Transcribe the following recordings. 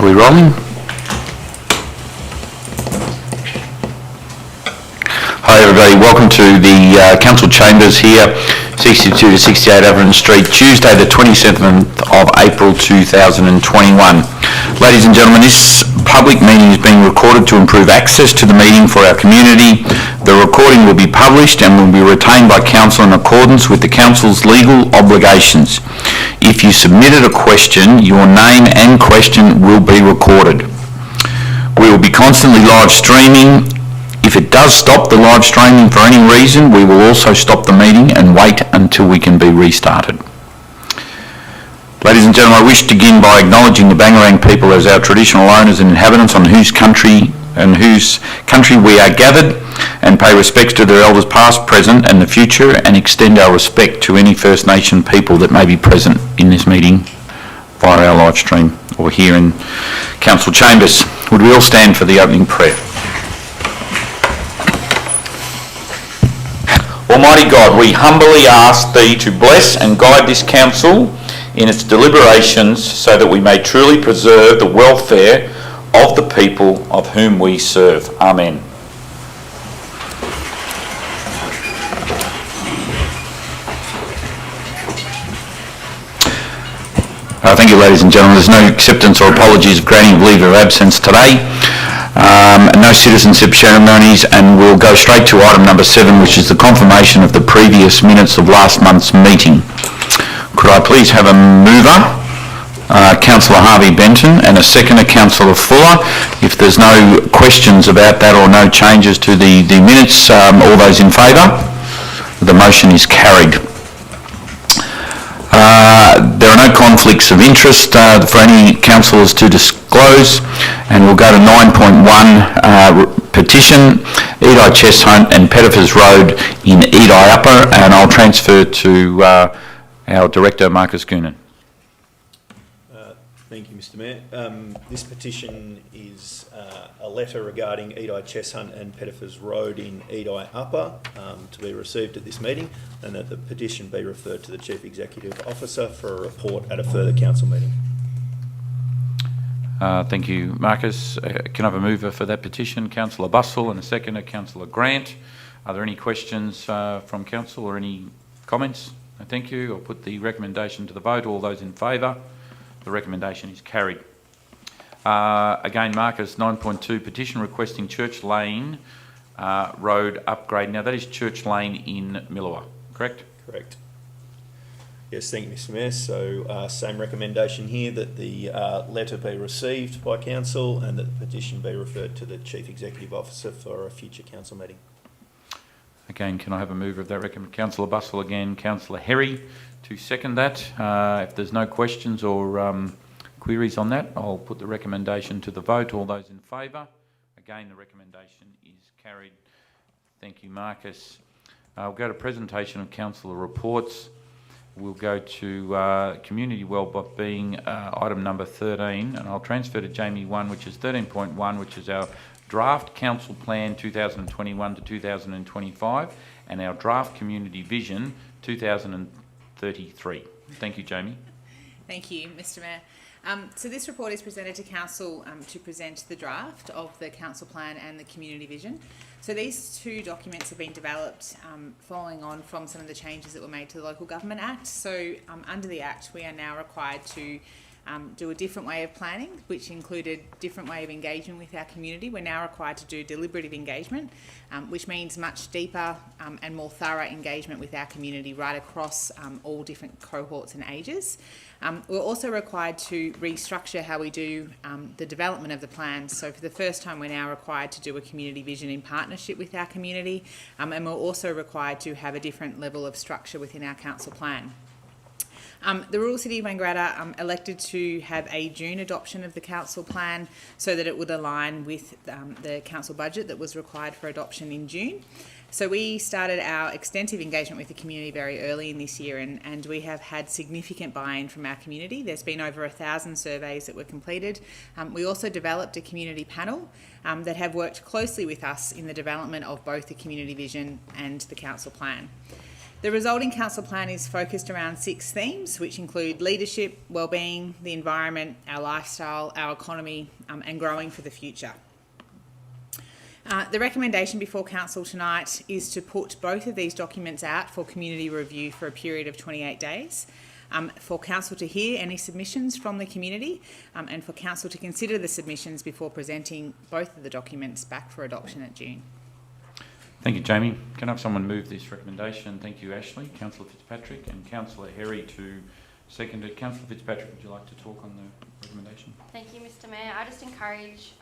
Are we rolling? Hi everybody, welcome to the Council Chambers here, 62 to 68 Everton Street, Tuesday the 27th of April 2021. Ladies and gentlemen, this public meeting is being recorded to improve access to the meeting for our community. The recording will be published and will be retained by Council in accordance with the Council's legal obligations. If you submitted a question, your name and question will be recorded. We will be constantly live streaming. If it does stop the live streaming for any reason, we will also stop the meeting and wait until we can be restarted. Ladies and gentlemen, I wish to begin by acknowledging the Bangarang people as our traditional owners and inhabitants on whose country we are gathered, and pay respects to their elders past, present and the future, and extend our respect to any First Nation people that may be present in this meeting via our live stream or here in Council Chambers. Would we all stand for the opening prayer? Almighty God, we humbly ask Thee to bless and guide this Council in its deliberations so that we may truly preserve the welfare of the people of whom we serve. Amen. Thank you, ladies and gentlemen. There's no acceptance or apologies of granting of leave of absence today. No citizenship ceremonies, and we'll go straight to item number 7, which is the confirmation of the previous minutes of last month's meeting. Could I please have a mover, Councillor Harvey Benton, and a seconder, Councillor Fuller? If there's no questions about that or no changes to the minutes, all those in favour? The motion is carried. There are no conflicts of interest for any councillors to disclose, and we'll go to 9.1, Petition, Edi Chess Hunt and Pettifers Road in Edi Upper, and I'll transfer to our Director, Marcus Goonan. Thank you, Mr Mayor. This petition is a letter regarding Edi Chess Hunt and Pettifers Road in Edi Upper to be received at this meeting, and that the petition be referred to the Chief Executive Officer for a report at a further council meeting. Thank you, Marcus. Can I have a mover for that petition? Councillor Bustle, and a seconder, Councillor Grant. Are there any questions from council or any comments? Thank you. I'll put the recommendation to the vote. All those in favour? The recommendation is carried. Again, Marcus, 9.2, petition requesting Church Lane road upgrade. Now that is Church Lane in Millawa, correct? Correct. Yes, thank you, Mr Mayor. So same recommendation here, that the letter be received by council and that the petition be referred to the Chief Executive Officer for a future council meeting. Again, can I have a mover of that recommendation? Councillor Bustle again, Councillor Herry to second that. If there's no questions or queries on that, I'll put the recommendation to the vote. All those in favour? Again, the recommendation is carried. Thank you, Marcus. We'll go to presentation of councillor reports. We'll go to community wellbeing, item number 13, and I'll transfer to Jamie 1, which is 13.1, which is our draft council plan 2021 to 2025 and our draft community vision 2033. Thank you, Jamie. Thank you, Mr Mayor. So this report is presented to Council to present the draft of the Council Plan and the Community Vision. So these two documents have been developed following on from some of the changes that were made to the Local Government Act. So under the Act, we are now required to do a different way of planning, which included different way of engaging with our community. We're now required to do deliberative engagement, which means much deeper and more thorough engagement with our community right across all different cohorts and ages. We're also required to restructure how we do the development of the plan. So for the first time, we're now required to do a community vision in partnership with our community, and we're also required to have a different level of structure within our council plan. The rural city of Wangaratta elected to have a June adoption of the council plan so that it would align with the council budget that was required for adoption in June. So we started our extensive engagement with the community very early in this year, and we have had significant buy-in from our community. There's been over 1,000 surveys that were completed. We also developed a community panel that have worked closely with us in the development of both the community vision and the council plan. The resulting council plan is focused around 6 themes, which include leadership, wellbeing, the environment, our lifestyle, our economy, and growing for the future. The recommendation before council tonight is to put both of these documents out for community review for a period of 28 days, for council to hear any submissions from the community, and for council to consider the submissions before presenting both of the documents back for adoption at June. Thank you, Jamie. Can I have someone move this recommendation? Thank you, Ashley. Councillor Fitzpatrick and Councillor Herry to second it. Councillor Fitzpatrick, would you like to talk on the recommendation? Thank you, Mr Mayor. I just encourage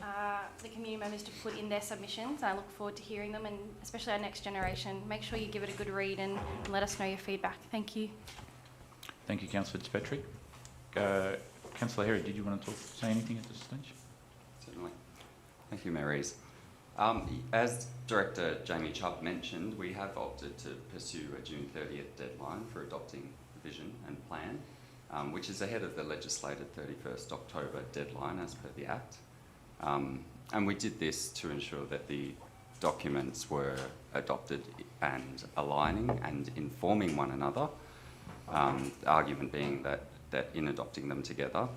the community members to put in their submissions. I look forward to hearing them, and especially our next generation. Make sure you give it a good read and let us know your feedback. Thank you. Thank you, Councillor Fitzpatrick. Councillor Herry, did you want to say anything at this stage? Certainly. Thank you, Mayor Rees. As Director Jamie Chubb mentioned, we have opted to pursue a June 30th deadline for adopting the vision and plan, which is ahead of the legislated 31st October deadline as per the Act. And we did this to ensure that the documents were adopted and aligning and informing one another. The argument being that in adopting them together,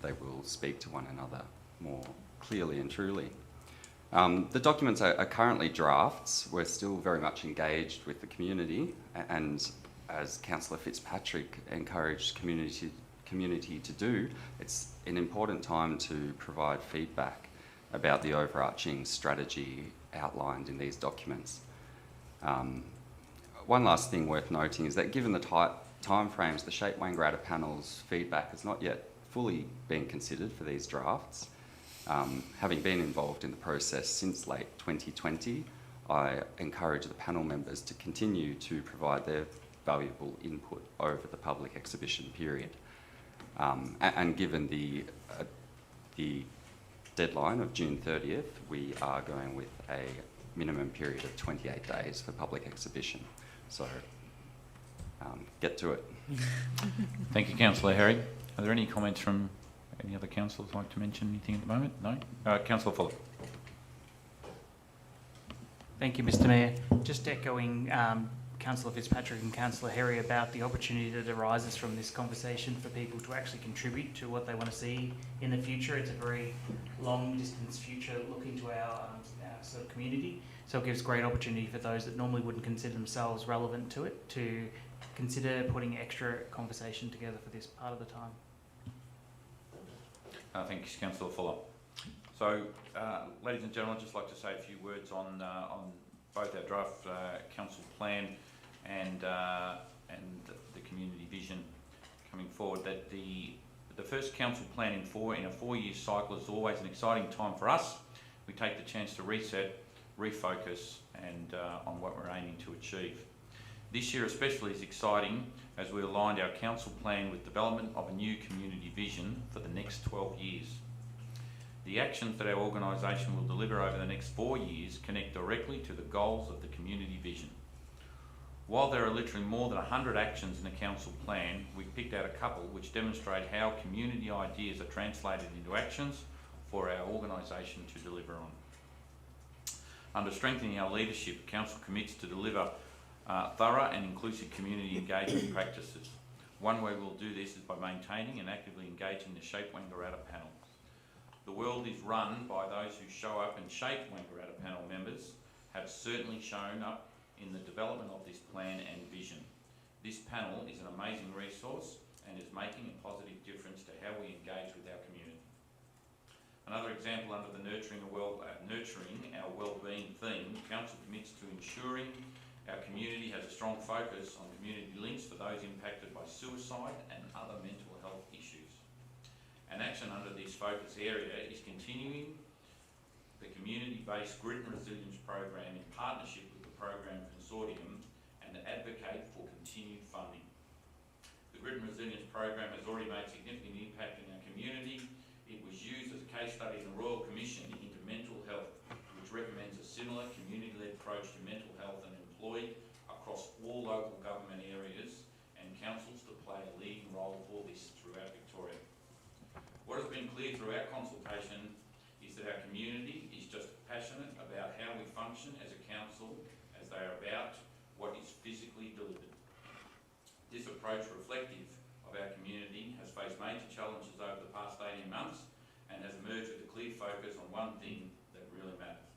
they will speak to one another more clearly and truly. The documents are currently drafts. We're still very much engaged with the community, and as Councillor Fitzpatrick encouraged community to do, it's an important time to provide feedback about the overarching strategy outlined in these documents. One last thing worth noting is that given the timeframes, the Shape Wenger panel's feedback has not yet fully been considered for these drafts. Having been involved in the process since late 2020, I encourage the panel members to continue to provide their valuable input over the public exhibition period. And given the deadline of June 30th, we are going with a minimum period of 28 days for public exhibition. So get to it. Thank you, Councillor Herry. Are there any comments from any other councillors like to mention anything at the moment? No? Councillor Fuller. Thank you, Mr Mayor. Just echoing Councillor Fitzpatrick and Councillor Herry about the opportunity that arises from this conversation for people to actually contribute to what they want to see in the future. It's a very long distance future look into our sort of community. So it gives great opportunity for those that normally wouldn't consider themselves relevant to it to consider putting extra conversation together for this part of the time. Thank you, Councillor Fuller. So, ladies and gentlemen, I'd just like to say a few words on both our draft council plan and the community vision coming forward. That the first council plan in a 4-year cycle is always an exciting time for us. We take the chance to reset, refocus, and on what we're aiming to achieve. This year especially is exciting as we aligned our council plan with development of a new community vision for the next 12 years. The actions that our organisation will deliver over the next 4 years connect directly to the goals of the community vision. While there are literally more than 100 actions in a council plan, we've picked out a couple which demonstrate how community ideas are translated into actions for our organisation to deliver on. Under strengthening our leadership, council commits to deliver thorough and inclusive community engagement practices. One way we'll do this is by maintaining and actively engaging the Shape Wenger panel. The world is run by those who show up, and Shape Wenger panel members have certainly shown up in the development of this plan and vision. This panel is an amazing resource and is making a positive difference to how we engage with our community. Another example under the nurturing our wellbeing theme, council commits to ensuring our community has a strong focus on community links for those impacted by suicide and other mental health issues. An action under this focus area is continuing the community-based Grit and Resilience program in partnership with the program consortium and advocate for continued funding. The Grit and Resilience program has already made significant impact in our community. It was used as a case study in the Royal Commission into mental health, which recommends a similar community-led approach to mental health and employed across all local government areas and councils to play a leading role for this throughout Victoria. What has been clear throughout consultation is that our community is just passionate about how we function as a council as they are about what is physically delivered. approach reflective of our community, has faced major challenges over the past 18 months and has emerged with a clear focus on one thing that really matters.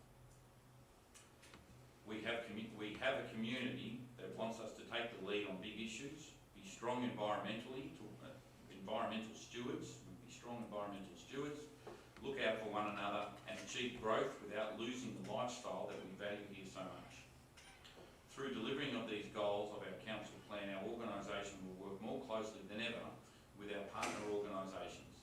We have a community that wants us to take the lead on big issues, be strong environmental stewards, look out for one another and achieve growth without losing the lifestyle that we value here so much. Through delivering of these goals of our council plan, our organisation will work more closely than ever with our partner organisations.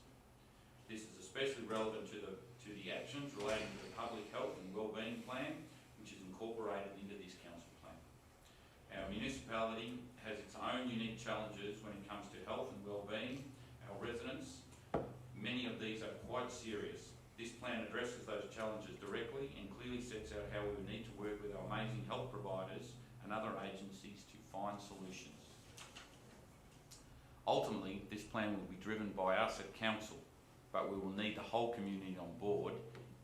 This is especially relevant to the actions relating to the public health and wellbeing plan, which is incorporated into this council plan. Our municipality has its own unique challenges when it comes to health and wellbeing. Our residents, many of these are quite serious. This plan addresses those challenges directly and clearly sets out how we would need to work with our amazing health providers and other agencies to find solutions. Ultimately, this plan will be driven by us at council, but we will need the whole community on board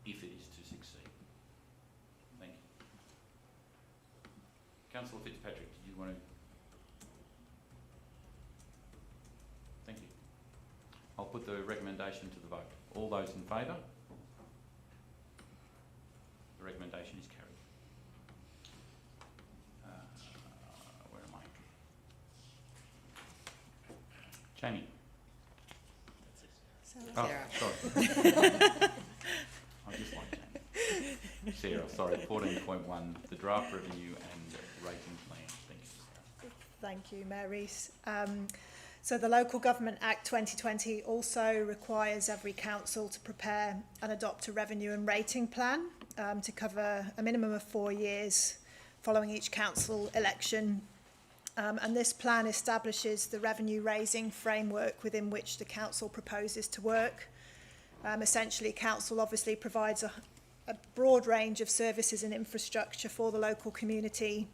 if it is to succeed. Thank you. Councillor Fitzpatrick, did you want to? Thank you. I'll put the recommendation to the vote. All those in favour? The recommendation is carried. Where am I? Jamie. Oh, sorry. I just like Jamie. Sarah, sorry, 14.1, the draft revenue and rating plan. Thank you, Sarah. Thank you, Mayor Rees. So the Local Government Act 2020 also requires every council to prepare and adopt a revenue and rating plan to cover a minimum of 4 years following each council election. And this plan establishes the revenue raising framework within which the council proposes to work. Essentially, council obviously provides a broad range of services and infrastructure for the local community,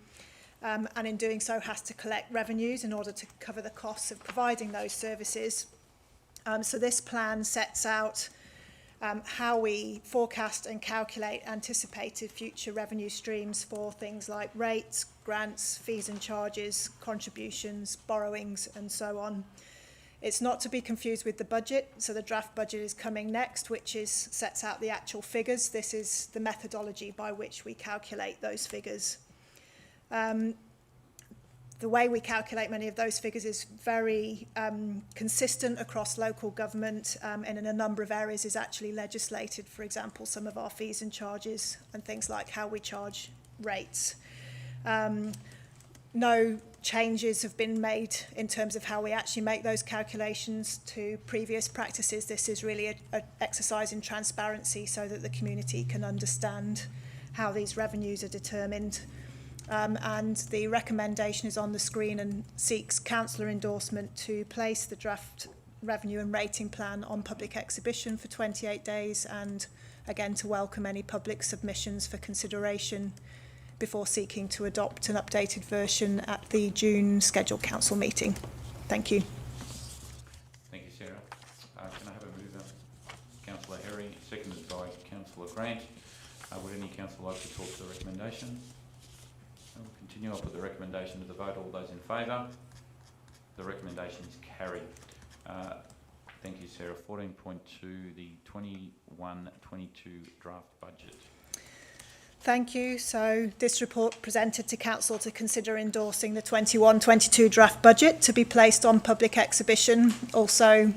and in doing so has to collect revenues in order to cover the costs of providing those services. So this plan sets out how we forecast and calculate anticipated future revenue streams for things like rates, grants, fees and charges, contributions, borrowings and so on. It's not to be confused with the budget, so the draft budget is coming next, which sets out the actual figures. This is the methodology by which we calculate those figures. The way we calculate many of those figures is very consistent across local government, and in a number of areas is actually legislated. For example, some of our fees and charges and things like how we charge rates. No changes have been made in terms of how we actually make those calculations to previous practices. This is really an exercise in transparency so that the community can understand how these revenues are determined. And the recommendation is on the screen and seeks councillor endorsement to place the draft revenue and rating plan on public exhibition for 28 days and again to welcome any public submissions for consideration before seeking to adopt an updated version at the June scheduled council meeting. Thank you. Thank you, Sarah. Can I have a mover? Councillor Herring, seconded by Councillor Grant. Would any councillor like to talk to the recommendation? We'll continue. I'll put the recommendation to the vote. All those in favour? The recommendation is carried. Thank you, Sarah. 14.2, the 21-22 draft budget. Thank you. So this report presented to Council to consider endorsing the 21-22 draft budget to be placed on public exhibition, also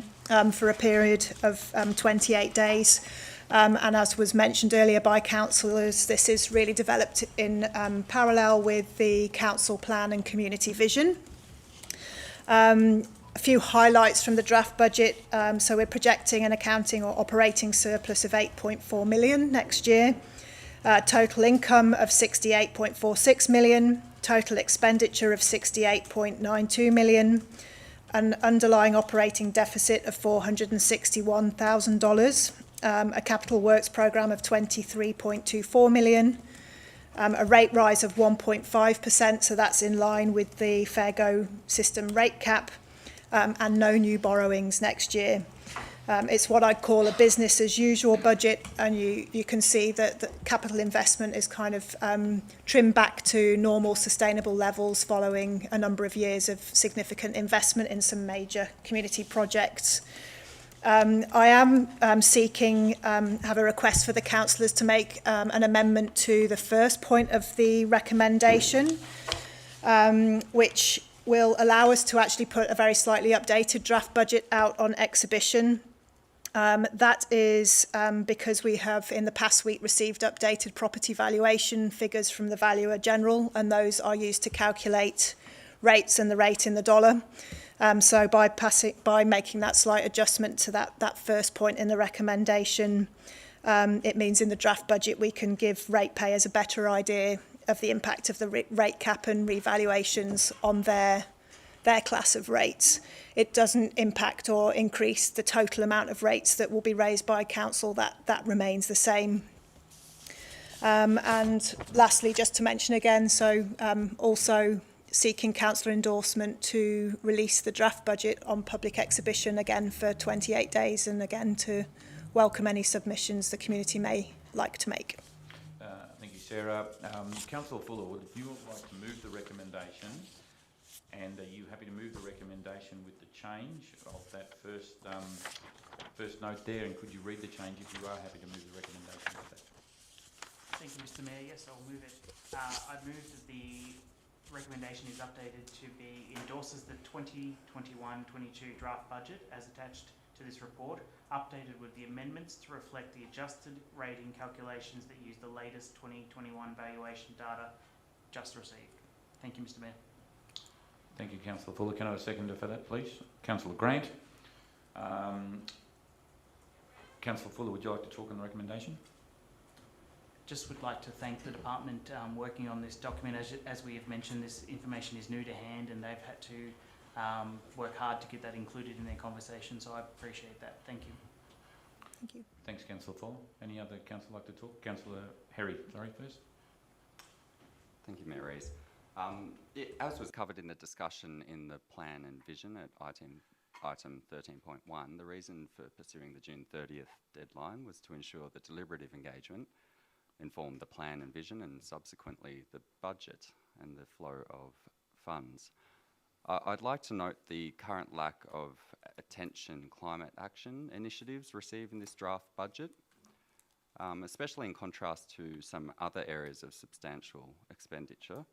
for a period of 28 days. And as was mentioned earlier by councillors, this is really developed in parallel with the council plan and community vision. A few highlights from the draft budget. So we're projecting an accounting or operating surplus of 8.4 million next year. Total income of 68.46 million, total expenditure of 68.92 million, an underlying operating deficit of $461,000, a capital works programme of 23.24 million, a rate rise of 1.5%, so that's in line with the Fair Go system rate cap, and no new borrowings next year. It's what I'd call a business as usual budget, and you can see that the capital investment is kind of trimmed back to normal sustainable levels following a number of years of significant investment in some major community projects. I am seeking, have a request for the councillors to make an amendment to the first point of the recommendation, which will allow us to actually put a very slightly updated draft budget out on exhibition. That is because we have in the past week received updated property valuation figures from the Valuer General, and those are used to calculate rates and the rate in the dollar. So by making that slight adjustment to that first point in the recommendation, it means in the draft budget we can give ratepayers a better idea of the impact of the rate cap and revaluations on their class of rates. It doesn't impact or increase the total amount of rates that will be raised by council. That remains the same. And lastly, just to mention again, so also seeking councillor endorsement to release the draft budget on public exhibition again for 28 days, and again to welcome any submissions the community may like to make. Thank you, Sarah. Councillor Fuller, would you like to move the recommendation? And are you happy to move the recommendation with the change of that first note there? And could you read the change if you are happy to move the recommendation with that? Thank you, Mr Mayor. Yes, I'll move it. I move that the recommendation is updated to be endorses the 2021-22 draft budget as attached to this report, updated with the amendments to reflect the adjusted rating calculations that use the latest 2021 valuation data just received. Thank you, Mr Mayor. Thank you, Councillor Fuller. Can I have a seconder for that, please? Councillor Grant. Councillor Fuller, would you like to talk on the recommendation? Just would like to thank the department working on this document. As we have mentioned, this information is new to hand and they've had to work hard to get that included in their conversation, so I appreciate that. Thank you. Thank you. Thanks, Councillor Fuller. Any other councillor like to talk? Councillor Harry, sorry, first. Thank you, Mayor Rees. As was covered in the discussion in the plan and vision at item 13.1, the reason for pursuing the June 30th deadline was to ensure that deliberative engagement informed the plan and vision and subsequently the budget and the flow of funds. I'd like to note the current lack of attention climate action initiatives received in this draft budget, especially in contrast to some other areas of substantial expenditure.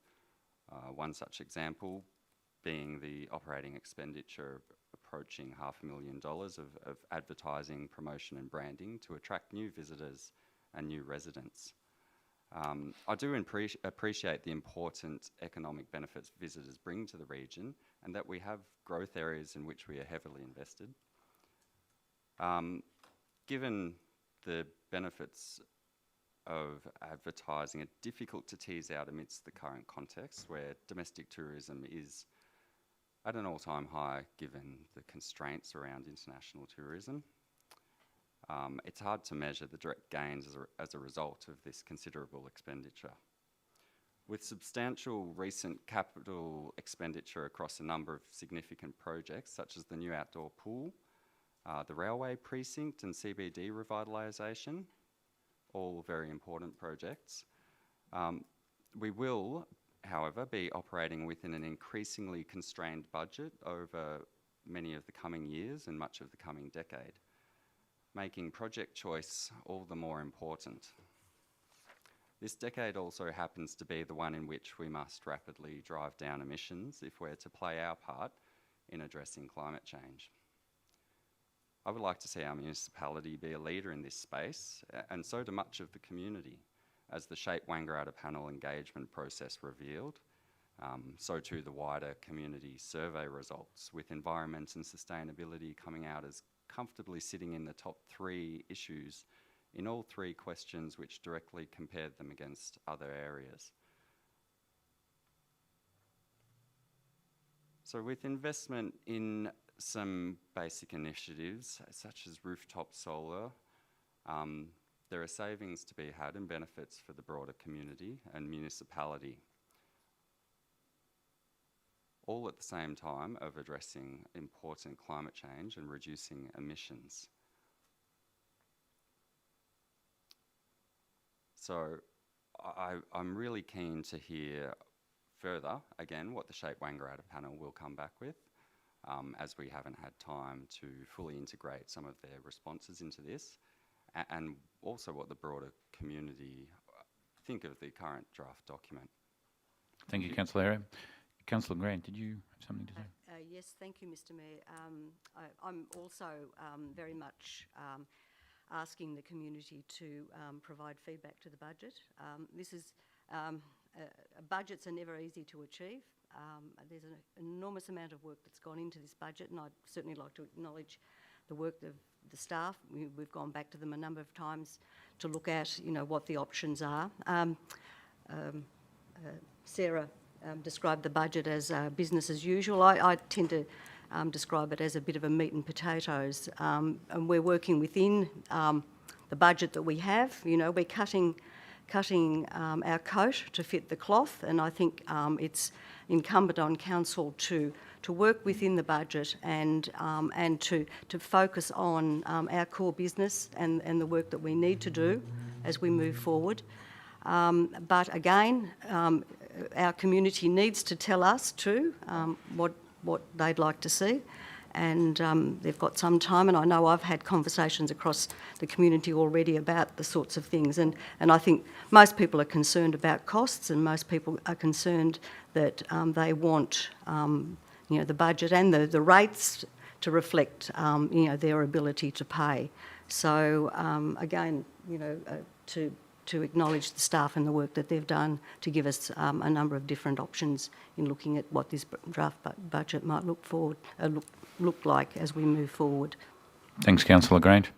One such example being the operating expenditure approaching $500,000 of advertising, promotion and branding to attract new visitors and new residents. I do appreciate the important economic benefits visitors bring to the region and that we have growth areas in which we are heavily invested. Given the benefits of advertising are difficult to tease out amidst the current context where domestic tourism is at an all-time high given the constraints around international tourism. It's hard to measure the direct gains as a result of this considerable expenditure. With substantial recent capital expenditure across a number of significant projects such as the new outdoor pool, the railway precinct and CBD revitalisation, all very important projects. We will, however, be operating within an increasingly constrained budget over many of the coming years and much of the coming decade, making project choice all the more important. This decade also happens to be the one in which we must rapidly drive down emissions if we're to play our part in addressing climate change. I would like to see our municipality be a leader in this space, and so do much of the community. As the Shape Wenger out-of-panel engagement process revealed, so too the wider community survey results, with environment and sustainability coming out as comfortably sitting in the top 3 issues in all 3 questions which directly compared them against other areas. So with investment in some basic initiatives such as rooftop solar, there are savings to be had and benefits for the broader community and municipality, all at the same time of addressing important climate change and reducing emissions. So I'm really keen to hear further, again, what the Shape Wenger panel will come back with, as we haven't had time to fully integrate some of their responses into this, and also what the broader community think of the current draft document. Thank you, Councillor Harrier. Councillor Grant, did you have something to say? Yes, thank you, Mr Mayor. I'm also very much asking the community to provide feedback to the budget. Budgets are never easy to achieve. There's an enormous amount of work that's gone into this budget, and I'd certainly like to acknowledge the work of the staff. We've gone back to them a number of times to look at, what the options are. Sarah described the budget as business as usual. I tend to describe it as a bit of a meat and potatoes, and we're working within the budget that we have. We're cutting our coat to fit the cloth, and I think it's incumbent on council to work within the budget and to focus on our core business and the work that we need to do as we move forward. But again, our community needs to tell us too what they'd like to see, and they've got some time, and I know I've had conversations across the community already about the sorts of things, and I think most people are concerned about costs, and most people are concerned that they want the budget and the rates to reflect their ability to pay. So again, to acknowledge the staff and the work that they've done to give us a number of different options in looking at what this draft budget might look like as we move forward. Thanks, Councillor Grant.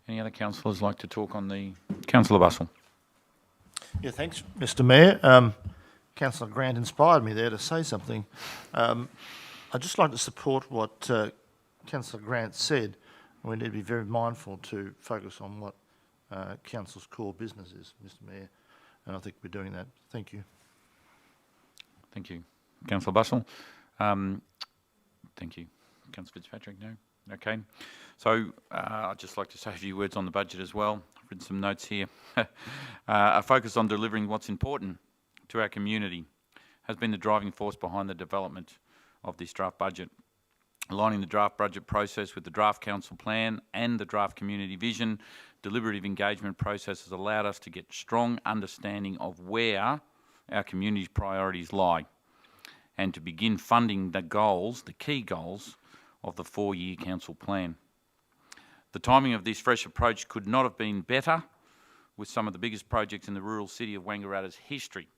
Any other councillors like to talk on the... Councillor Bussell. Yeah, thanks, Mr Mayor. Councillor Grant inspired me there to say something. I'd just like to support what Councillor Grant said. We need to be very mindful to focus on what Council's core business is, Mr Mayor, and I think we're doing that. Thank you. Thank you. Councillor Bussell. Thank you. Councillor Fitzpatrick, no? Okay. So I'd just like to say a few words on the budget as well. I've written some notes here. A focus on delivering what's important to our community has been the driving force behind the development of this draft budget. Aligning the draft budget process with the draft council plan and the draft community vision, deliberative engagement process has allowed us to get strong understanding of where our community's priorities lie and to begin funding the goals, the key goals, of the 4-year council plan. The timing of this fresh approach could not have been better, with some of the biggest projects in the rural city of Wangaratta's history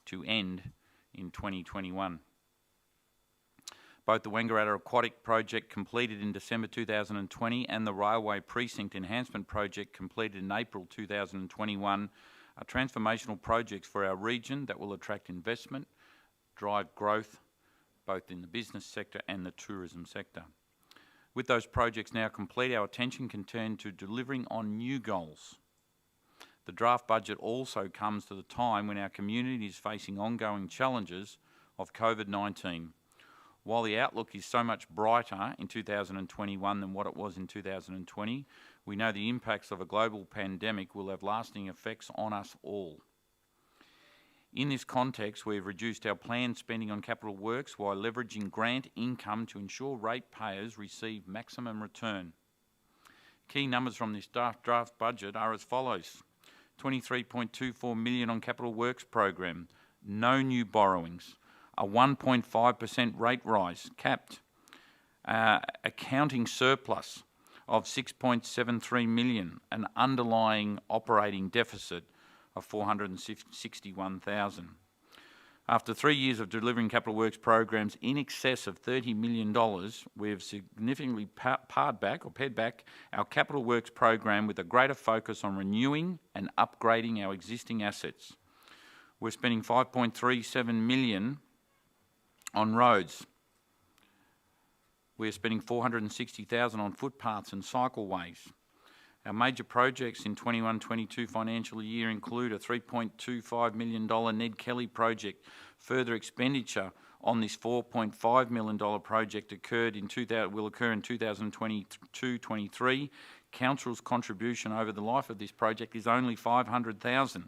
to end in 2021. Both the Wangaratta Aquatic Project completed in December 2020 and the Railway Precinct Enhancement Project completed in April 2021 are transformational projects for our region that will attract investment, drive growth, both in the business sector and the tourism sector. With those projects now complete, our attention can turn to delivering on new goals. The draft budget also comes to the time when our community is facing ongoing challenges of COVID-19. While the outlook is so much brighter in 2021 than what it was in 2020, we know the impacts of a global pandemic will have lasting effects on us all. In this context, we have reduced our planned spending on capital works while leveraging grant income to ensure ratepayers receive maximum return. Key numbers from this draft budget are as follows. 23.24 million on capital works program, no new borrowings, a 1.5% rate rise, capped, accounting surplus of 6.73 million, an underlying operating deficit of 461,000. After 3 years of delivering capital works programs in excess of $30 million, we have significantly pared back our capital works program with a greater focus on renewing and upgrading our existing assets. We're spending 5.37 million on roads. We're spending 460,000 on footpaths and cycleways. Our major projects in 21-22 financial year include a $3.25 million Ned Kelly project. Further expenditure on this $4.5 million project will occur in 2022-23, Council's contribution over the life of this project is only $500,000.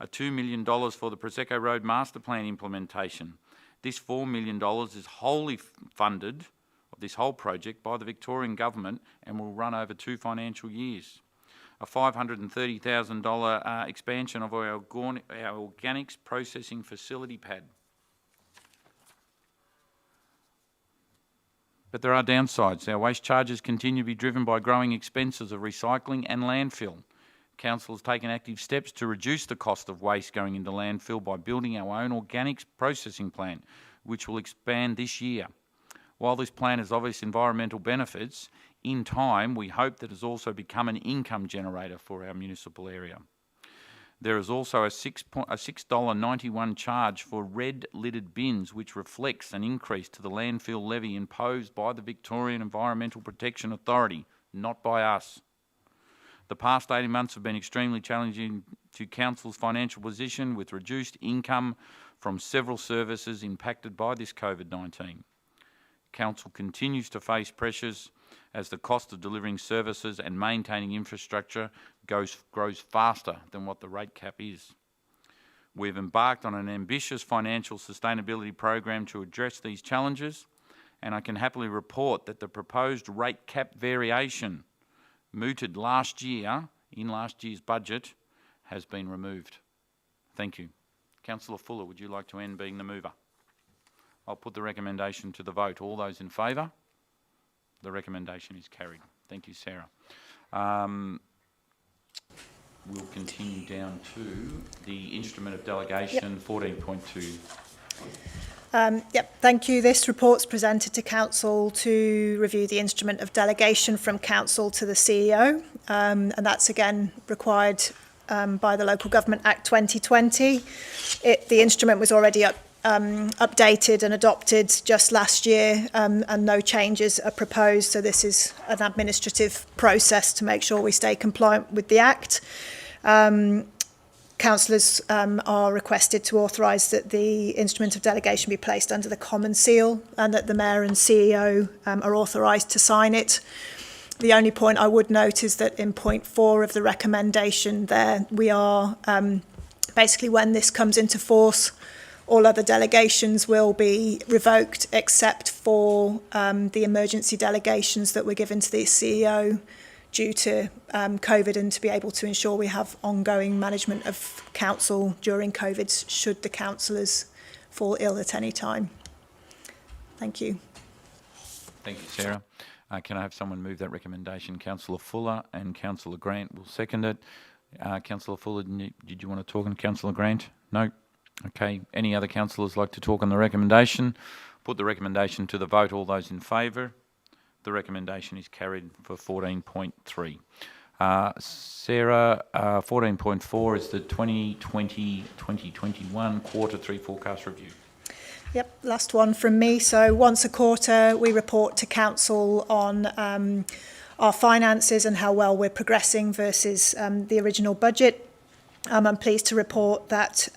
$2 million for the Prosecco Road Master Plan implementation. This $4 million is wholly funded of this whole project by the Victorian Government and will run over 2 financial years. A $530,000 expansion of our organics processing facility pad. But there are downsides. Our waste charges continue to be driven by growing expenses of recycling and landfill. Council has taken active steps to reduce the cost of waste going into landfill by building our own organics processing plant, which will expand this year. While this plan has obvious environmental benefits, in time we hope that it has also become an income generator for our municipal area. There is also a $6.91 charge for red-lidded bins, which reflects an increase to the landfill levy imposed by the Victorian Environmental Protection Authority, not by us. The past 18 months have been extremely challenging to Council's financial position, with reduced income from several services impacted by this COVID-19. Council continues to face pressures as the cost of delivering services and maintaining infrastructure grows faster than what the rate cap is. We've embarked on an ambitious financial sustainability program to address these challenges, and I can happily report that the proposed rate cap variation mooted last year in last year's budget has been removed. Thank you. Councillor Fuller, would you like to end being the mover? I'll put the recommendation to the vote. All those in favour? The recommendation is carried. Thank you, Sarah. We'll continue down to the instrument of delegation, 14.2. Thank you. This report's presented to Council to review the instrument of delegation from Council to the CEO, and that's again required by the Local Government Act 2020. The instrument was already updated and adopted just last year, and no changes are proposed, so this is an administrative process to make sure we stay compliant with the Act. Councillors are requested to authorise that the instrument of delegation be placed under the Common Seal and that the Mayor and CEO are authorised to sign it. The only point I would note is that in point 4 of the recommendation there, we are basically, when this comes into force, all other delegations will be revoked except for the emergency delegations that were given to the CEO due to COVID, and to be able to ensure we have ongoing management of council during COVID should the councillors fall ill at any time. Thank you. Thank you, Sarah. Can I have someone move that recommendation? Councillor Fuller and Councillor Grant will second it. Councillor Fuller, did you want to talk on Councillor Grant? No? Okay. Any other councillors like to talk on the recommendation? Put the recommendation to the vote. All those in favour? The recommendation is carried for 14.3. Sarah, 14.4 is the 2020-2021 Quarter 3 forecast review. Yep, last one from me. So once a quarter, we report to Council on our finances and how well we're progressing versus the original budget. I'm pleased to report that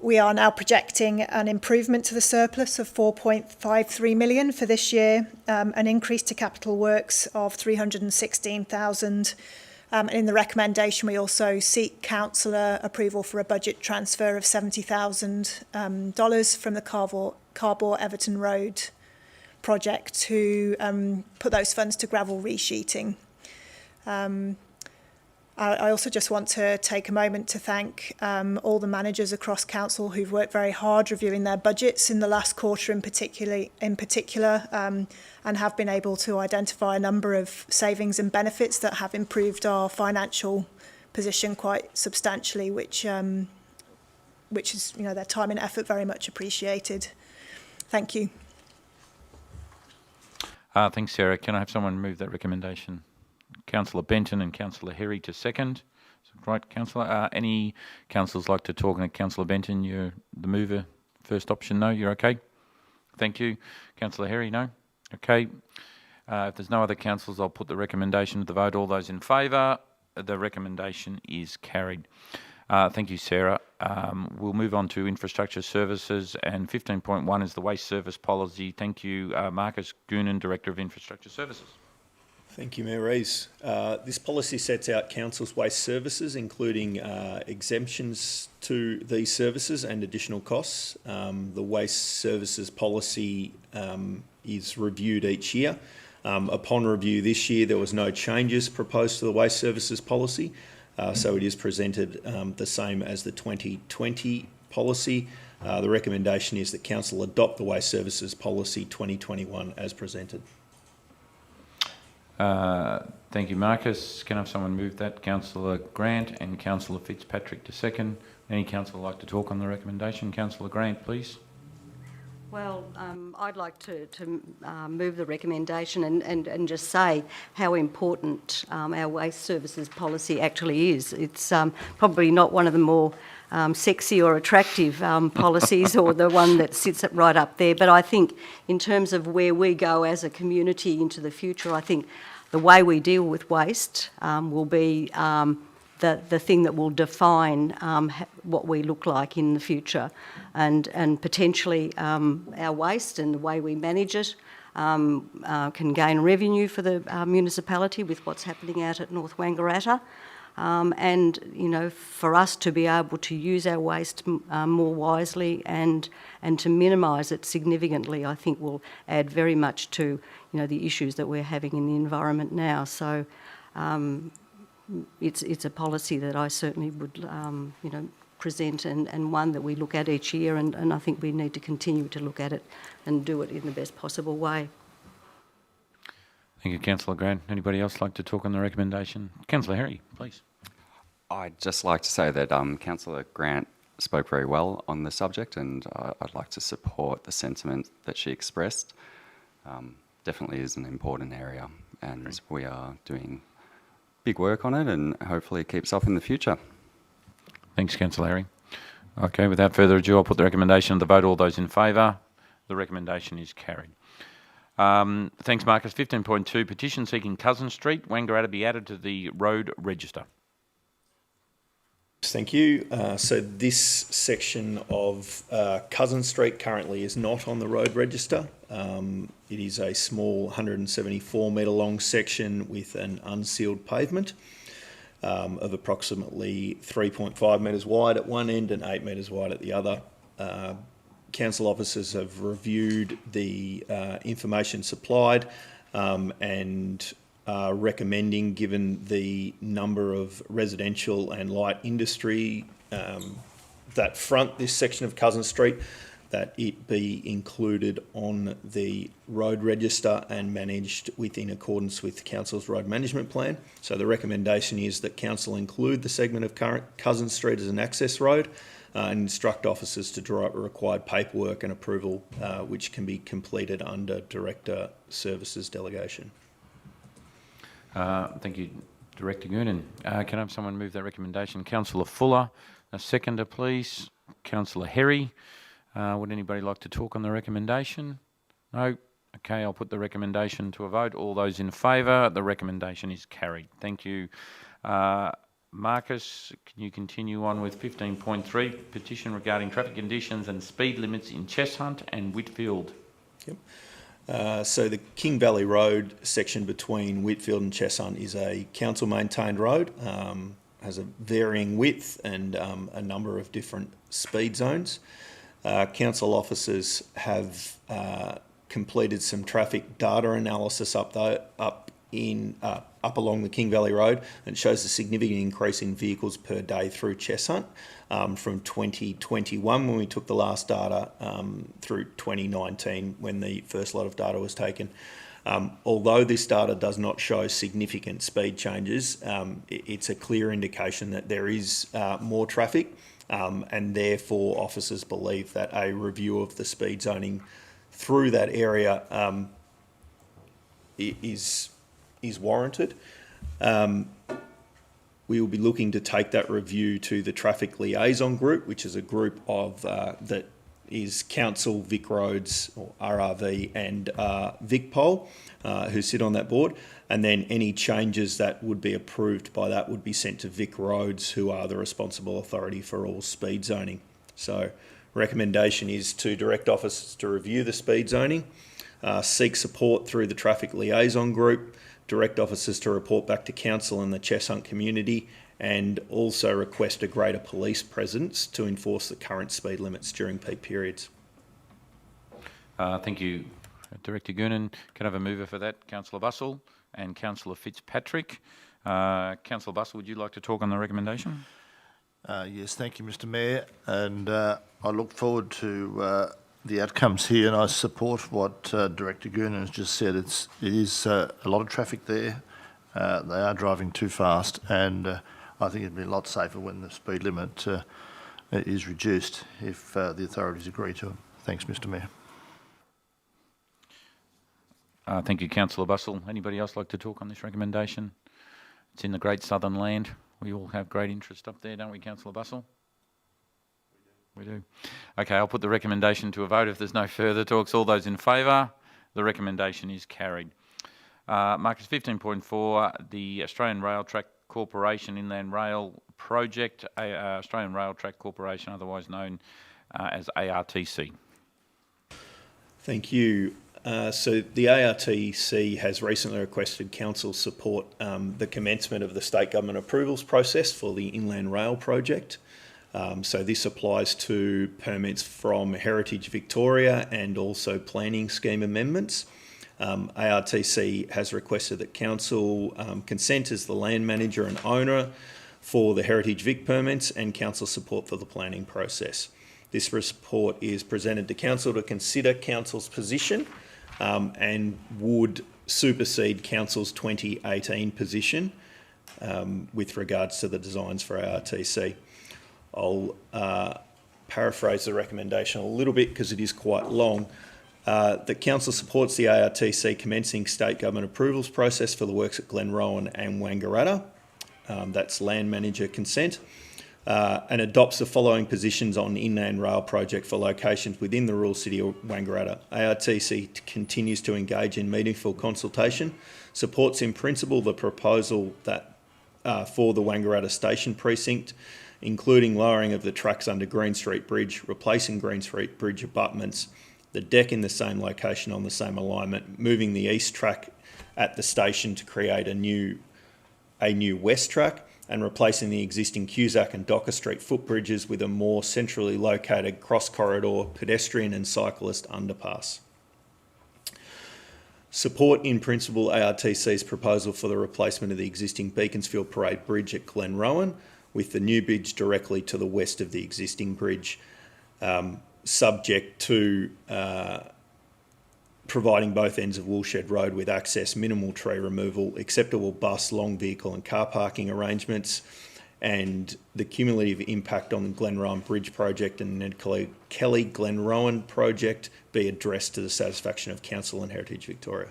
we are now projecting an improvement to the surplus of 4.53 million for this year, an increase to capital works of 316,000. In the recommendation, we also seek councillor approval for a budget transfer of $70,000 from the Carbor Everton Road project to put those funds to gravel resheeting. I also just want to take a moment to thank all the managers across council who've worked very hard reviewing their budgets in the last quarter in particular, and have been able to identify a number of savings and benefits that have improved our financial position quite substantially, which is, their time and effort very much appreciated. Thank you. Thanks, Sarah. Can I have someone move that recommendation? Councillor Benton and Councillor Herry to second. Right, Councillor. Any councillors like to talk? And Councillor Benton, you're the mover. First option, no. You're okay? Thank you. Councillor Herry, no? Okay. If there's no other councillors, I'll put the recommendation to the vote. All those in favour? The recommendation is carried. Thank you, Sarah. We'll move on to infrastructure services, and 15.1 is the waste service policy. Thank you, Marcus Goonan, Director of Infrastructure Services. Thank you, Mayor Rees. This policy sets out council's waste services, including exemptions to these services and additional costs. The waste services policy is reviewed each year. Upon review this year, there was no changes proposed to the waste services policy, so it is presented the same as the 2020 policy. The recommendation is that council adopt the waste services policy 2021 as presented. Thank you, Marcus. Can I have someone move that? Councillor Grant and Councillor Fitzpatrick to second. Any councillor like to talk on the recommendation? Councillor Grant, please. Well, I'd like to move the recommendation and just say how important our waste services policy actually is. It's probably not one of the more sexy or attractive policies or the one that sits right up there, but I think in terms of where we go as a community into the future, I think the way we deal with waste will be the thing that will define what we look like in the future, and potentially our waste and the way we manage it can gain revenue for the municipality with what's happening out at North Wangaratta. And, you know, for us to be able to use our waste more wisely and to minimise it significantly, I think will add very much to, you know, the issues that we're having in the environment now. So it's a policy that I certainly would, you know, present and one that we look at each year, and I think we need to continue to look at it and do it in the best possible way. Thank you, Councillor Grant. Anybody else like to talk on the recommendation? Councillor Harry, please. I'd just like to say that Councillor Grant spoke very well on the subject, and I'd like to support the sentiment that she expressed. Definitely is an important area, and we are doing big work on it, and hopefully it keeps off in the future. Thanks, Councillor Harry. Okay, without further ado, I'll put the recommendation to the vote. All those in favour? The recommendation is carried. Thanks, Marcus. 15.2, petition seeking Cousin Street, Wangaratta, be added to the road register. Thank you. So this section of Cousin Street currently is not on the road register. It is a small 174 metre long section with an unsealed pavement of approximately 3.5 metres wide at one end and 8 metres wide at the other. Council officers have reviewed the information supplied and are recommending, given the number of residential and light industry that front this section of Cousin Street, that it be included on the road register and managed within accordance with Council's road management plan. So the recommendation is that Council include the segment of current Cousin Street as an access road and instruct officers to draw up required paperwork and approval, which can be completed under Director Services Delegation. Thank you, Director Goonan. Can I have someone move that recommendation? Councillor Fuller, a seconder, please. Councillor Herry. Would anybody like to talk on the recommendation? No? Okay, I'll put the recommendation to a vote. All those in favour, the recommendation is carried. Thank you. Marcus, can you continue on with 15.3, petition regarding traffic conditions and speed limits in Cheshunt and Whitfield? Yep. So the King Valley Road section between Whitfield and Cheshunt is a council-maintained road, has a varying width and a number of different speed zones. Council officers have completed some traffic data analysis up along the King Valley Road, and it shows a significant increase in vehicles per day through Cheshunt from 2021 when we took the last data through 2019 when the first lot of data was taken. Although this data does not show significant speed changes, it's a clear indication that there is more traffic, and therefore officers believe that a review of the speed zoning through that area is warranted. We will be looking to take that review to the Traffic Liaison Group, which is a group of that is Council, Vic Roads, or RRV, and VicPol, who sit on that board. And then any changes that would be approved by that would be sent to Vic Roads, who are the responsible authority for all speed zoning. So recommendation is to direct officers to review the speed zoning, seek support through the Traffic Liaison Group, direct officers to report back to council and the Chess Hunt community, and also request a greater police presence to enforce the current speed limits during peak periods. Thank you, Director Goonan. Can I have a mover for that? Councillor Bussell and Councillor Fitzpatrick. Councillor Bussell, would you like to talk on the recommendation? Yes, thank you, Mr Mayor, and I look forward to the outcomes here, and I support what Director Goonan has just said. It is a lot of traffic there. They are driving too fast, and I think it'd be a lot safer when the speed limit is reduced if the authorities agree to it. Thanks, Mr Mayor. Thank you, Councillor Bussell. Anybody else like to talk on this recommendation? It's in the Great Southern Land. We all have great interest up there, don't we, Councillor Bussell? We do. Okay, I'll put the recommendation to a vote. If there's no further talks, all those in favour, the recommendation is carried. Marcus 15.4, the Australian Rail Track Corporation Inland Rail Project, Australian Rail Track Corporation, otherwise known as ARTC. Thank you. So the ARTC has recently requested council support the commencement of the state government approvals process for the Inland Rail project. So this applies to permits from Heritage Victoria and also planning scheme amendments. ARTC has requested that council consent as the land manager and owner for the Heritage Vic permits and council support for the planning process. This report is presented to council to consider council's position and would supersede council's 2018 position with regards to the designs for ARTC. I'll paraphrase the recommendation a little bit because it is quite long. The council supports the ARTC commencing state government approvals process for the works at Glenrowan and Wangaratta. That's land manager consent. And adopts the following positions on Inland Rail project for locations within the rural city of Wangaratta. ARTC continues to engage in meaningful consultation, supports in principle the proposal that for the Wangaratta Station Precinct, including lowering of the tracks under Green Street Bridge, replacing Green Street Bridge abutments, the deck in the same location on the same alignment, moving the east track at the station to create a new west track, and replacing the existing Cusack and Docker Street footbridges with a more centrally located cross-corridor pedestrian and cyclist underpass. Support in principle ARTC's proposal for the replacement of the existing Beaconsfield Parade Bridge at Glenrowan with the new bridge directly to the west of the existing bridge, subject to providing both ends of Woolshed Road with access, minimal tree removal, acceptable bus, long vehicle and car parking arrangements, and the cumulative impact on the Glenrowan Bridge project and Ned Kelly Glenrowan project be addressed to the satisfaction of Council and Heritage Victoria.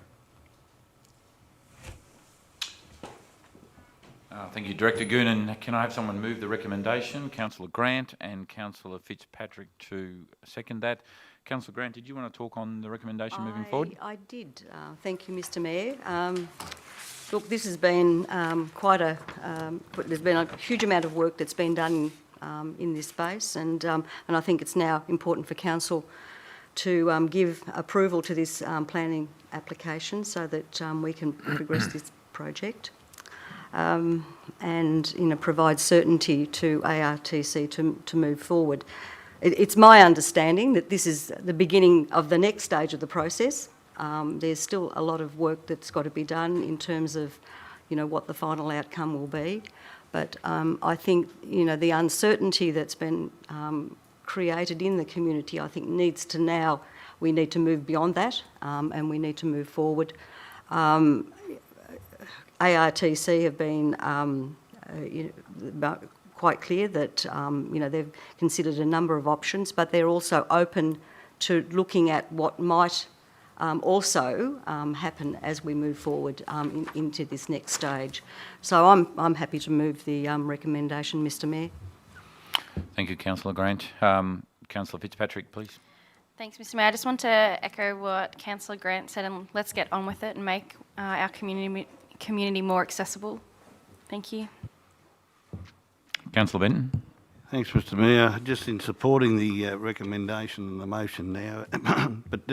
Thank you, Director Goonan. Can I have someone move the recommendation? Councillor Grant and Councillor Fitzpatrick to second that. Councillor Grant, did you want to talk on the recommendation moving forward? I did. Thank you, Mr Mayor. Look, this has been there's been a huge amount of work that's been done in this space, and I think it's now important for Council to give approval to this planning application so that we can progress this project. And provide certainty to ARTC to move forward. It's my understanding that this is the beginning of the next stage of the process. There's still a lot of work that's got to be done in terms of, what the final outcome will be. But I think, the uncertainty that's been created in the community, I think we need to move beyond that and we need to move forward. ARTC have been quite clear that they've considered a number of options, but they're also open to looking at what might also happen as we move forward into this next stage. So I'm happy to move the recommendation, Mr Mayor. Thank you, Councillor Grant. Councillor Fitzpatrick, please. Thanks, Mr Mayor. I just want to echo what Councillor Grant said, and let's get on with it and make our community more accessible. Thank you. Councillor Benton. Thanks, Mr Mayor. Just in supporting the recommendation and the motion now, but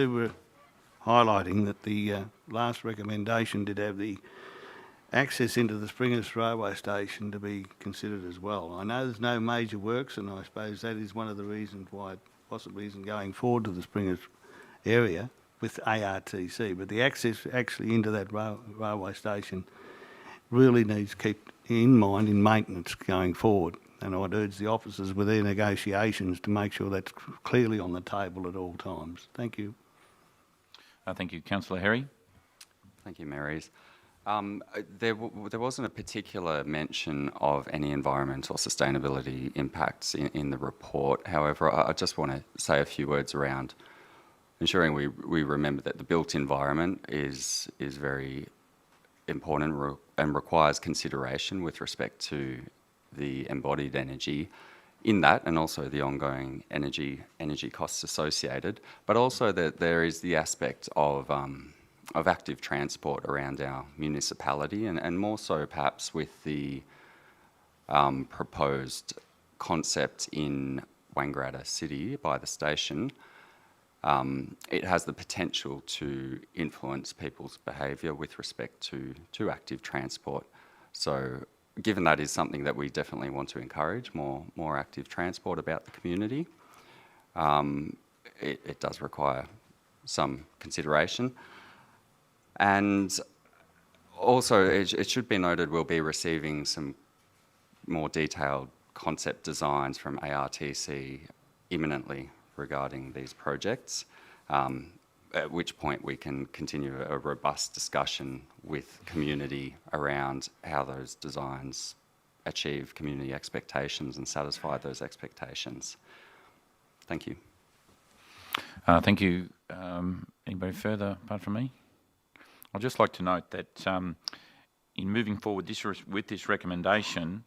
highlighting that the last recommendation did have the access into the Springers railway station to be considered as well. I know there's no major works, and I suppose that is one of the reasons why it possibly isn't going forward to the Springers area with ARTC, but the access actually into that railway station really needs to keep in mind in maintenance going forward. And I'd urge the officers with their negotiations to make sure that's clearly on the table at all times. Thank you. Thank you. Councillor Herry. Thank you, Marys. There wasn't a particular mention of any environmental sustainability impacts in the report. However, I just want to say a few words around ensuring we remember that the built environment is very important and requires consideration with respect to the embodied energy in that, and also the ongoing energy costs associated, but also that there is the aspect of active transport around our municipality, and more so perhaps with the proposed concept in Wangaratta City by the station. It has the potential to influence people's behaviour with respect to active transport. So given that is something that we definitely want to encourage, more active transport about the community, it does require some consideration. And also, it should be noted we'll be receiving some more detailed concept designs from ARTC imminently regarding these projects, at which point we can continue a robust discussion with community around how those designs achieve community expectations and satisfy those expectations. Thank you. Thank you. Anybody further apart from me? I'd just like to note that in moving forward with this recommendation,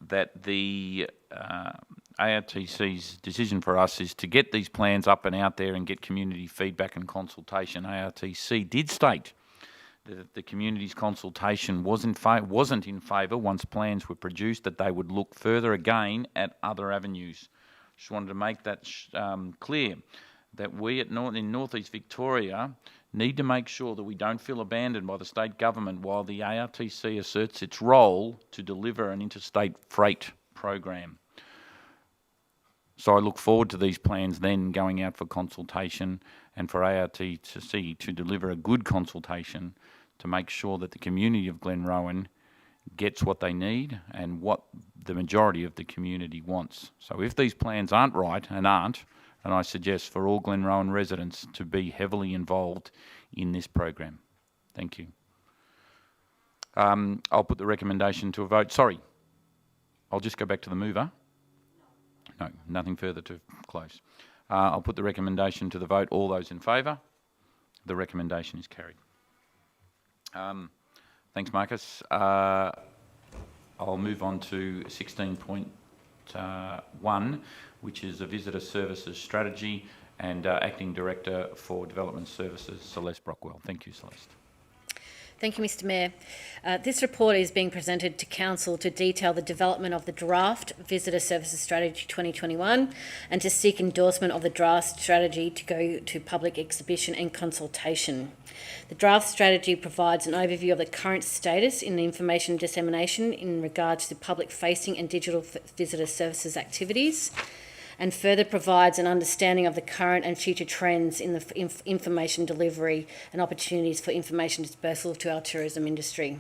that the ARTC's decision for us is to get these plans up and out there and get community feedback and consultation. ARTC did state that the community's consultation wasn't in favour once plans were produced, that they would look further again at other avenues. Just wanted to make that clear, that we in North East Victoria need to make sure that we don't feel abandoned by the state government while the ARTC asserts its role to deliver an interstate freight program. So I look forward to these plans then going out for consultation, and for ARTC to deliver a good consultation to make sure that the community of Glenrowan gets what they need and what the majority of the community wants. So if these plans aren't right, and I suggest for all Glenrowan residents to be heavily involved in this program. Thank you. I'll put the recommendation to a vote. Sorry, I'll just go back to the mover. No, nothing further to close. I'll put the recommendation to the vote. All those in favour? The recommendation is carried. Thanks, Marcus. I'll move on to 16.1, which is a visitor services strategy, and Acting Director for Development Services, Celeste Brockwell. Thank you, Celeste. Thank you, Mr Mayor. This report is being presented to Council to detail the development of the draft Visitor Services Strategy 2021 and to seek endorsement of the draft strategy to go to public exhibition and consultation. The draft strategy provides an overview of the current status in the information dissemination in regards to public-facing and digital visitor services activities, and further provides an understanding of the current and future trends in the information delivery and opportunities for information dispersal to our tourism industry.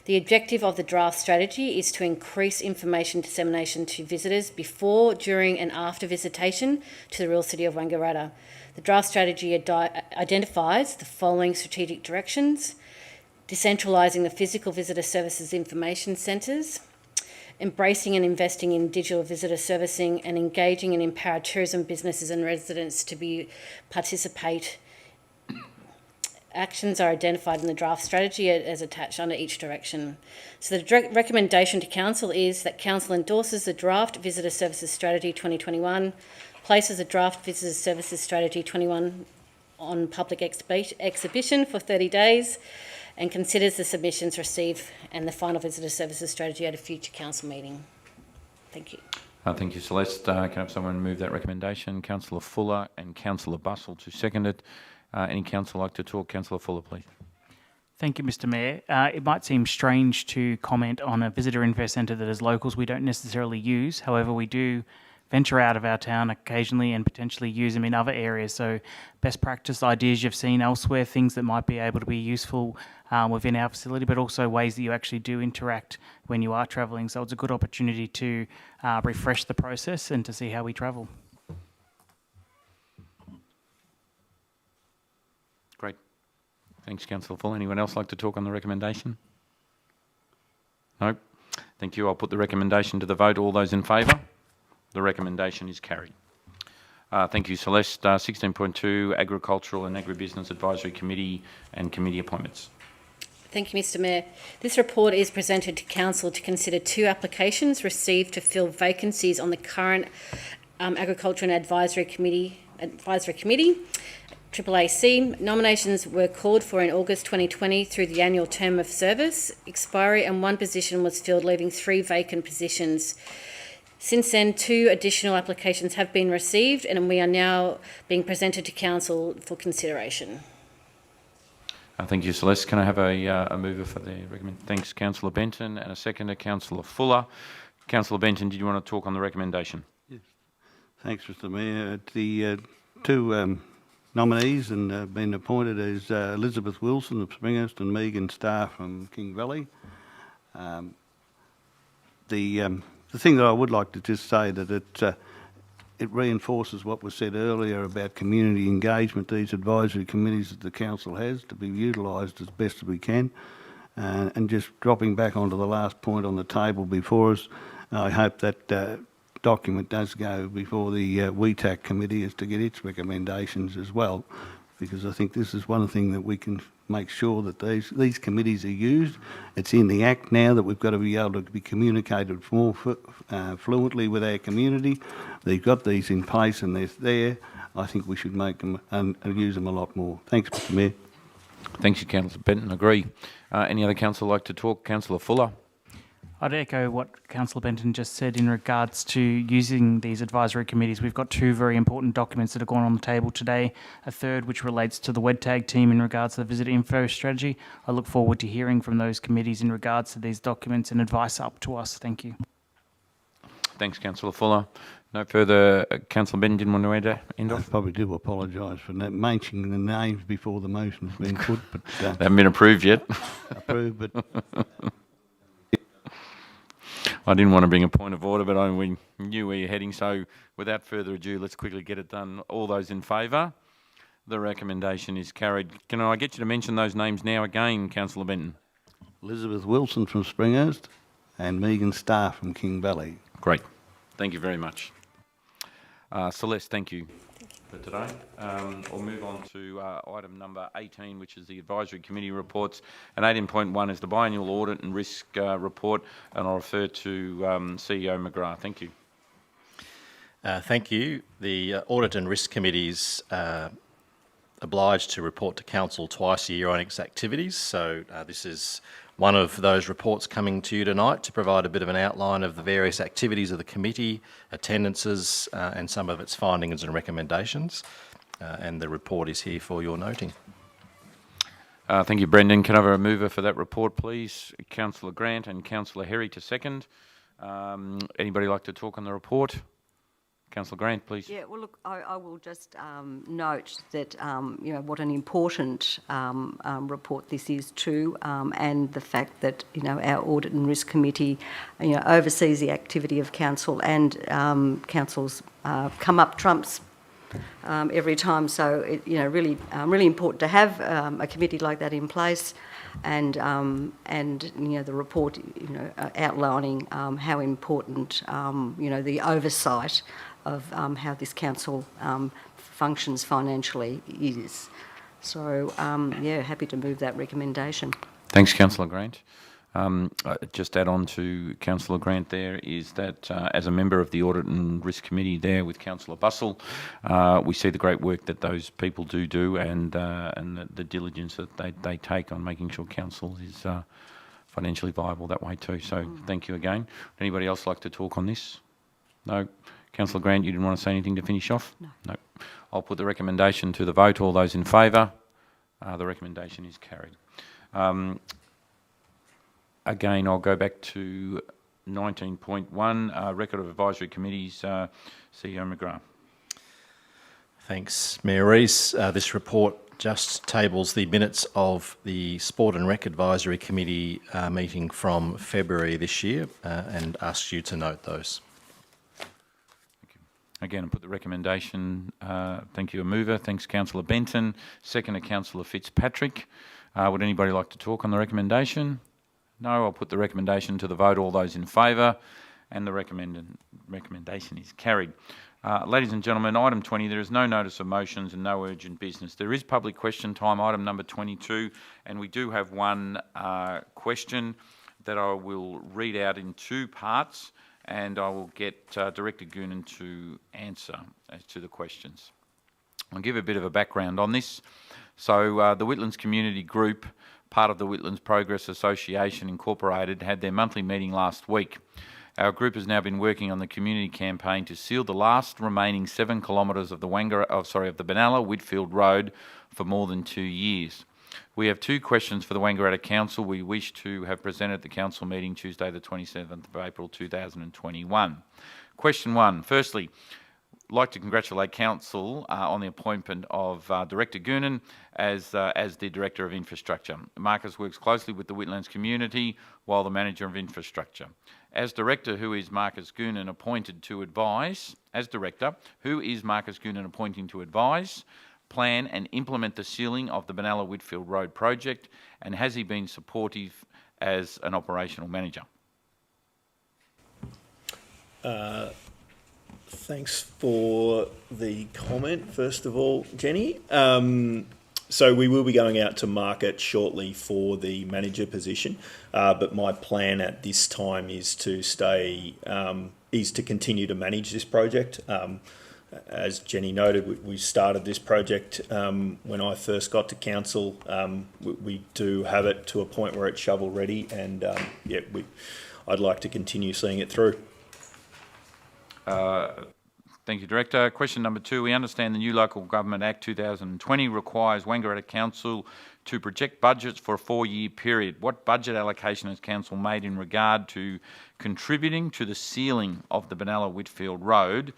The objective of the draft strategy is to increase information dissemination to visitors before, during and after visitation to the real city of Wangaratta. The draft strategy identifies the following strategic directions: decentralising the physical visitor services information centres, embracing and investing in digital visitor servicing, and engaging and empower tourism businesses and residents to participate. Actions are identified in the draft strategy as attached under each direction. So the recommendation to Council is that Council endorses the draft Visitor Services Strategy 2021, places the draft Visitor Services Strategy 21 on public exhibition for 30 days, and considers the submissions received and the final Visitor Services Strategy at a future Council meeting. Thank you. Thank you, Celeste. Can I have someone move that recommendation? Councillor Fuller and Councillor Bussell to second it. Any councillor like to talk? Councillor Fuller, please. Thank you, Mr Mayor. It might seem strange to comment on a visitor info centre that as locals we don't necessarily use. However, we do venture out of our town occasionally and potentially use them in other areas. So best practice ideas you've seen elsewhere, things that might be able to be useful within our facility, but also ways that you actually do interact when you are travelling. So it's a good opportunity to refresh the process and to see how we travel. Great. Thanks, Councillor Full. Anyone else like to talk on the recommendation? No? Thank you. I'll put the recommendation to the vote. All those in favour? The recommendation is carried. Thank you, Celeste. 16.2, Agricultural and Agribusiness Advisory Committee and Committee Appointments. Thank you, Mr Mayor. This report is presented to Council to consider 2 applications received to fill vacancies on the current Agriculture and Advisory Committee. AAAC. Nominations were called for in August 2020 through the annual term of service expiry, and 1 position was filled, leaving 3 vacant positions. Since then, 2 additional applications have been received, and we are now being presented to Council for consideration. Thank you, Celeste. Can I have a mover for the recommendation? Thanks, Councillor Benton, and a seconder, Councillor Fuller. Councillor Benton, did you want to talk on the recommendation? Yes. Thanks, Mr Mayor. The 2 nominees and been appointed as Elizabeth Wilson of Springhurst and Megan Starr from King Valley. The thing that I would like to just say that it reinforces what was said earlier about community engagement. These advisory committees that the council has to be utilised as best as we can. And just dropping back onto the last point on the table before us, I hope that document does go before the WETAC committee as to get its recommendations as well, because I think this is one thing that we can make sure that these committees are used. It's in the Act now that we've got to be able to be communicated more fluently with our community. They've got these in place and they're there. I think we should make them and use them a lot more. Thanks, Mr Mayor. Thank you, Councillor Benton. Agree. Any other councillor like to talk? Councillor Fuller. I'd echo what Councillor Benton just said in regards to using these advisory committees. We've got 2 very important documents that are going on the table today, a third which relates to the WEDTAG team in regards to the visitor info strategy. I look forward to hearing from those committees in regards to these documents and advice up to us. Thank you. Thanks, Councillor Fuller. No further. Councillor Benton didn't want to end off? I probably do apologise for mentioning the names before the motion has been put. But they haven't been approved yet. Approved, but... I didn't want to bring a point of order, but we knew where you're heading. So without further ado, let's quickly get it done. All those in favour? The recommendation is carried. Can I get you to mention those names now again, Councillor Benton? Elizabeth Wilson from Springhurst and Megan Starr from King Valley. Great. Thank you very much. Celeste, thank you for today. We'll move on to item number 18, which is the Advisory Committee reports. And 18.1 is the Biannual Audit and Risk Report, and I'll refer to CEO McGrath. Thank you. Thank you. The Audit and Risk Committees obliged to report to Council twice a year on its activities. So this is one of those reports coming to you tonight to provide a bit of an outline of the various activities of the committee, attendances, and some of its findings and recommendations. And the report is here for your noting. Thank you, Brendan. Can I have a mover for that report, please? Councillor Grant and Councillor Herry to second. Anybody like to talk on the report? Councillor Grant, please. Yeah, well, look, I will just note that, you know, what an important report this is too, and the fact that, you know, our Audit and Risk Committee, you know, oversees the activity of Council, and Council's come up trumps every time. So, you know, really important to have a committee like that in place, and you know, the report, you know, outlining how important, you know, the oversight of how this council functions financially is. So, yeah, happy to move that recommendation. Thanks, Councillor Grant. Just add on to Councillor Grant there is that as a member of the Audit and Risk Committee there with Councillor Bussell, we see the great work that those people do and the diligence that they take on making sure Council is financially viable that way too. So thank you again. Would anybody else like to talk on this? No? Councillor Grant, you didn't want to say anything to finish off? No. No. I'll put the recommendation to the vote. All those in favour? The recommendation is carried. Again, I'll go back to 19.1, Record of Advisory Committees, CEO McGrath. Thanks, Mayor Rees. This report just tables the minutes of the Sport and Rec Advisory Committee meeting from February this year and asks you to note those. Again, I put the recommendation. Thank you, a mover. Thanks, Councillor Benton. Second to Councillor Fitzpatrick. Would anybody like to talk on the recommendation? No, I'll put the recommendation to the vote. All those in favour, and the recommendation is carried. Ladies and gentlemen, item 20, there is no notice of motions and no urgent business. There is public question time, item number 22, and we do have one question that I will read out in two parts, and I will get Director Goonan to answer as to the questions. I'll give a bit of a background on this. So the Whitlands Community Group, part of the Whitlands Progress Association Incorporated, had their monthly meeting last week. Our group has now been working on the community campaign to seal the last remaining 7 kilometres of the the Benalla Whitfield Road for more than 2 years. We have two questions for the Wangaratta Council we wish to have presented at the Council meeting Tuesday the 27th of April 2021. Question 1. Firstly, I'd like to congratulate Council on the appointment of Director Goonan as the Director of Infrastructure. Marcus works closely with the Whitlands community while the Manager of Infrastructure. As Director, who is Marcus Goonan appointed to advise? As Director, who is Marcus Goonan appointing to advise, plan and implement the sealing of the Benalla Whitfield Road project, and has he been supportive as an operational manager? Thanks for the comment, first of all, Jenny. So we will be going out to market shortly for the manager position, but my plan at this time is to continue to manage this project. As Jenny noted, we started this project when I first got to council. We do have it to a point where it's shovel ready, and I'd like to continue seeing it through. Thank you, Director. Question number 2. We understand the new Local Government Act 2020 requires Wangaratta Council to project budgets for a 4-year period. What budget allocation has Council made in regard to contributing to the sealing of the Benalla Whitfield Road?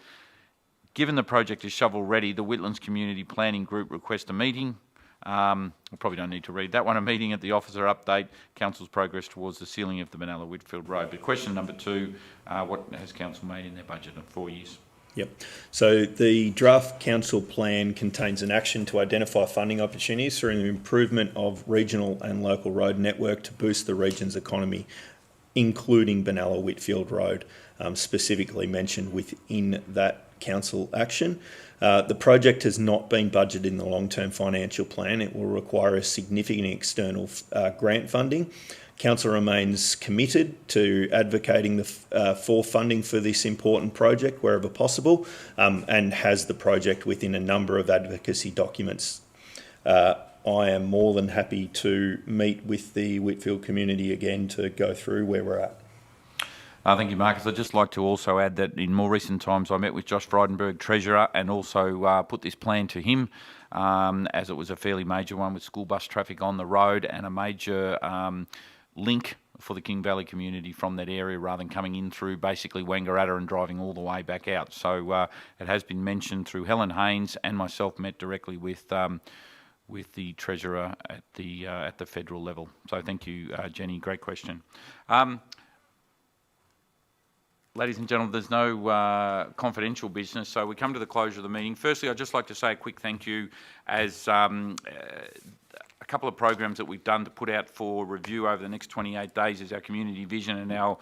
Given the project is shovel ready, the Whitlands Community Planning Group request a meeting. I probably don't need to read that one. A meeting at the officer update Council's progress towards the sealing of the Benalla Whitfield Road. But question number 2, what has Council made in their budget of 4 years? Yep. So the draft council plan contains an action to identify funding opportunities through an improvement of regional and local road network to boost the region's economy, including Benalla Whitfield Road, specifically mentioned within that council action. The project has not been budgeted in the long-term financial plan. It will require a significant external grant funding. Council remains committed to advocating for funding for this important project wherever possible, and has the project within a number of advocacy documents. I am more than happy to meet with the Whitfield community again to go through where we're at. Thank you, Marcus. I'd just like to also add that in more recent times I met with Josh Frydenberg, Treasurer, and also put this plan to him, as it was a fairly major one with school bus traffic on the road and a major link for the King Valley community from that area rather than coming in through basically Wangaratta and driving all the way back out. So it has been mentioned through Helen Haynes, and myself met directly with the Treasurer at the federal level. So thank you, Jenny. Great question. Ladies and gentlemen, there's no confidential business, so we come to the closure of the meeting. Firstly, I'd just like to say a quick thank you as a couple of programs that we've done to put out for review over the next 28 days is our community vision and our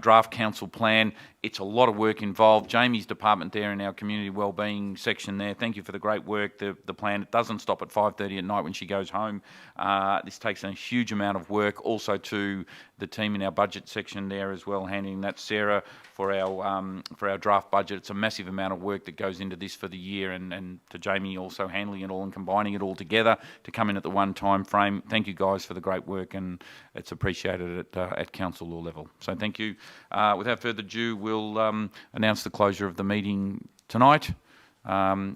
draft council plan. It's a lot of work involved. Jamie's department there in our community wellbeing section there, thank you for the great work. The plan, it doesn't stop at 5:30 at night when she goes home. This takes a huge amount of work. Also to the team in our budget section there as well, handling that, Sarah, for our draft budget. It's a massive amount of work that goes into this for the year, and to Jamie also handling it all and combining it all together to come in at the one time frame. Thank you guys for the great work, and it's appreciated at council law level. So thank you. Without further ado, we'll announce the closure of the meeting tonight.